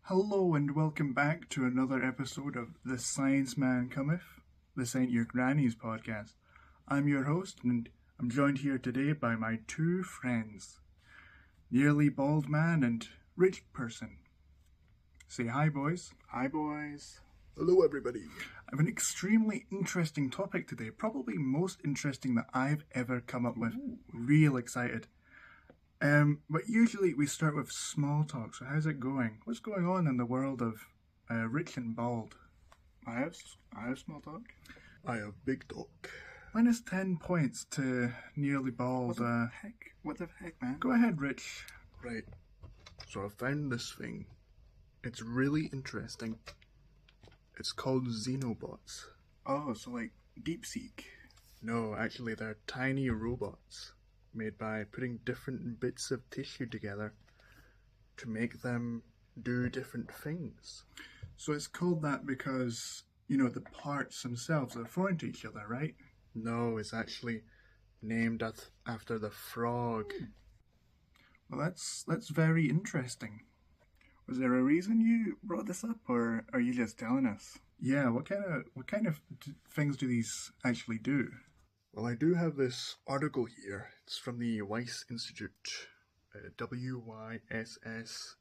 Hello and welcome back to another episode of The Science Man Cometh. This ain't your granny's podcast. I'm your host and I'm joined here today by my two friends, Nearly Bald Man and Rich Person. Say hi, boys. Hi, boys. Hello, everybody. I have an extremely interesting topic today, probably most interesting that I've ever come up with. Real excited. But usually we start with small talk, so how's it going? What's going on in the world of Rich and Bald? I have small talk. I have big talk. Minus 10 points to Nearly Bald. What the heck, man? Go ahead, Rich. Right. So I found this thing. It's really interesting. It's called Xenobots. Oh, so like DeepSeek. No, actually they're tiny robots made by putting different bits of tissue together to make them do different things. So it's called that because, the parts themselves are foreign to each other, right? No, it's actually named after the frog. Well, that's very interesting. Was there a reason you brought this up, or are you just telling us? Yeah, what kind of things do these actually do? Well, I do have this article here. It's from the Weiss Institute, WYSS,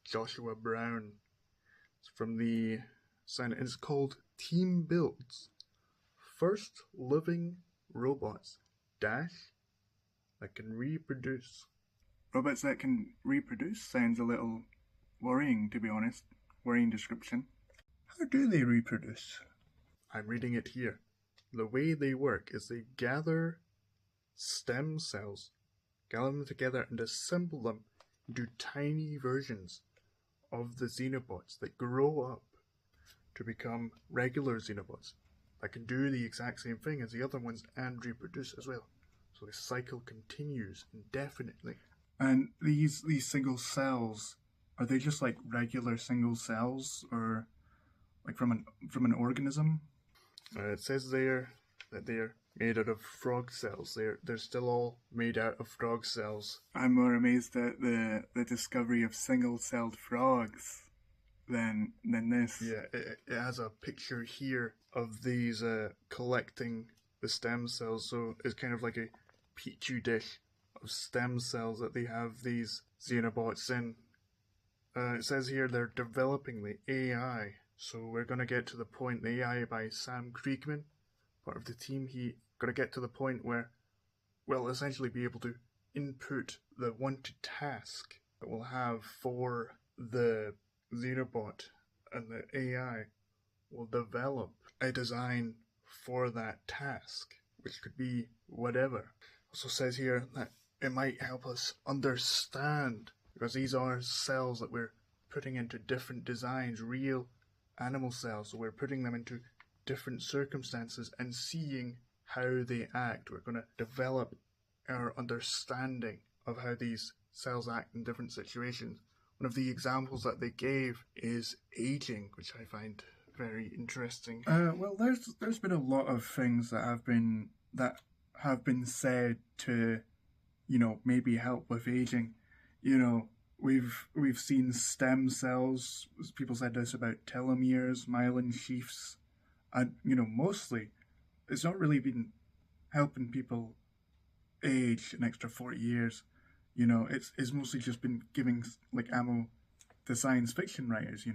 Joshua Brown. It's from the Senate. It's called Team Builds First Living Robots Dash that can reproduce. Robots that can reproduce sounds a little worrying, to be honest. Worrying description. How do they reproduce? I'm reading it here. The way they work is they gather stem cells, gather them together and assemble them into tiny versions of the Xenobots that grow up to become regular Xenobots that can do the exact same thing as the other ones and reproduce as well. So the cycle continues indefinitely. And these single cells, are they just like regular single cells, or like from an organism? It says there that they're made out of frog cells. They're still all made out of frog cells. I'm more amazed at the discovery of single-celled frogs than this. Yeah, it has a picture here of these collecting the stem cells. So it's kind of like a petri dish of stem cells that they have these Xenobots in. It says here they're developing the AI. So we're going to get to the point, the AI by Sam Kriegman, part of the team. He going to get to the point where we'll essentially be able to input the wanted task that we'll have for the Xenobot, and the AI will develop a design for that task, which could be whatever. Also says here that it might help us understand, because these are cells that we're putting into different designs, real animal cells, so we're putting them into different circumstances and seeing how they act. We're going to develop our understanding of how these cells act in different situations. One of the examples that they gave is aging, which I find very interesting. Well, there's been a lot of things that have been said to, maybe help with aging. We've seen stem cells. People said this about telomeres, myelin sheaths, and mostly it's not really been helping people age an extra 40 years. It's mostly just been giving like ammo to science fiction writers.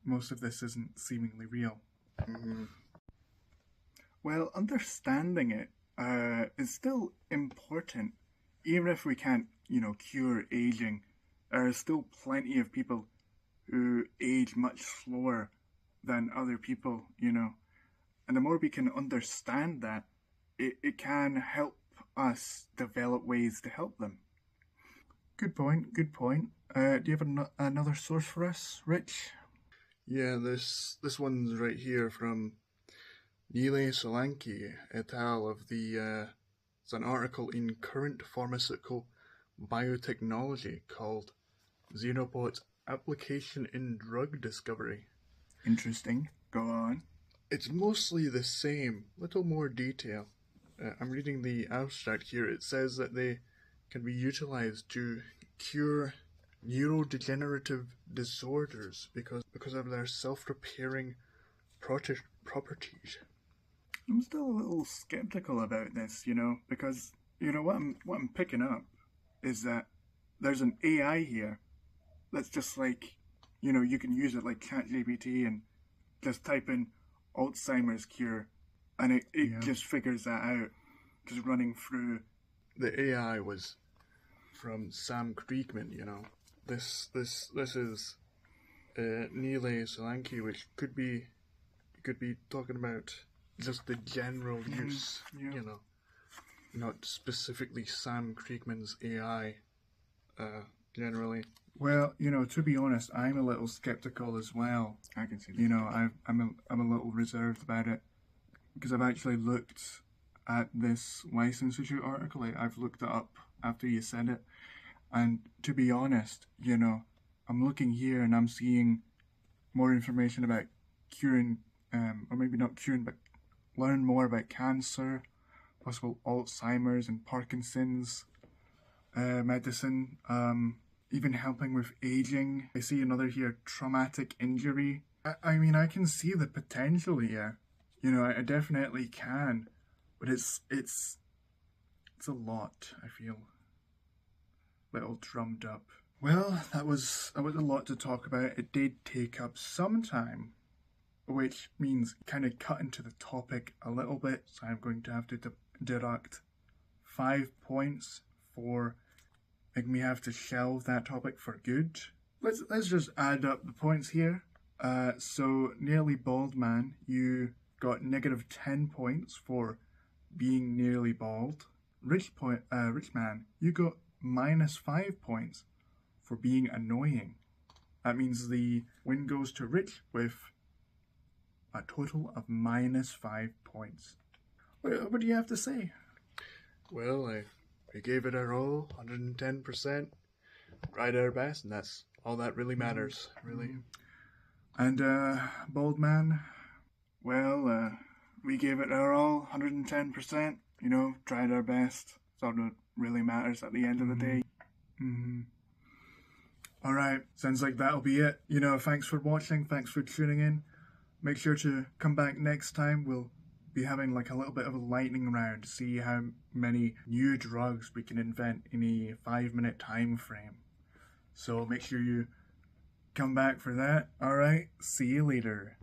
Most of this isn't seemingly real. Mm-hmm. Well, understanding it is still important, even if we can't, cure aging. There are still plenty of people who age much slower than other people, And the more we can understand that, it can help us develop ways to help them. Good point. Do you have another source for us, Rich? Yeah, this one's right here from Neil Solanki et al. Of the it's an article in Current Pharmaceutical Biotechnology called Xenobot Application in Drug Discovery. Interesting. Go on. It's mostly the same, little more detail. I'm reading the abstract here. It says that they can be utilized to cure neurodegenerative disorders because of their self-repairing properties. I'm still a little skeptical about this, because what I'm picking up is that there's an AI here that's just like, you can use it like ChatGPT and just type in Alzheimer's cure, and it just figures that out, just running through. The AI was from Sam Kriegman, This is Nile Solanki, which could be talking about just the general use, not specifically Sam Kriegman's AI, generally. Well, to be honest, I'm a little skeptical as well. I can see that. I'm a little reserved about it because I've actually looked at this Weiss Institute article. I've looked it up after you said it, and to be honest, I'm looking here and I'm seeing more information about curing, or maybe not curing, but learn more about cancer, possible Alzheimer's and Parkinson's medicine. Even helping with aging. I see another here, traumatic injury. I mean, I can see the potential here. I definitely can, but it's a lot. I feel a little drummed up. Well, that was a lot to talk about. It did take up some time, which means kind of cut into the topic a little bit. So I'm going to have to deduct 5 points for making me have to shelve that topic for good. Let's just add up the points here. So Nearly Bald Man, you got negative 10 points for being nearly bald. Rich Man, you got minus 5 points for being annoying. That means the win goes to Rich with a total of minus 5 points. What do you have to say? Well, we gave it our all, 110%, tried our best, and that's all that really matters, really. And, Bald Man? Well, we gave it our all, 110%, tried our best. That's all that really matters at the end of the day. Alright, sounds like that'll be it. Thanks for watching, thanks for tuning in. Make sure to come back next time. We'll be having like a little bit of a lightning round to see how many new drugs we can invent in a 5-minute time frame. So make sure you come back for that. Alright, see you later.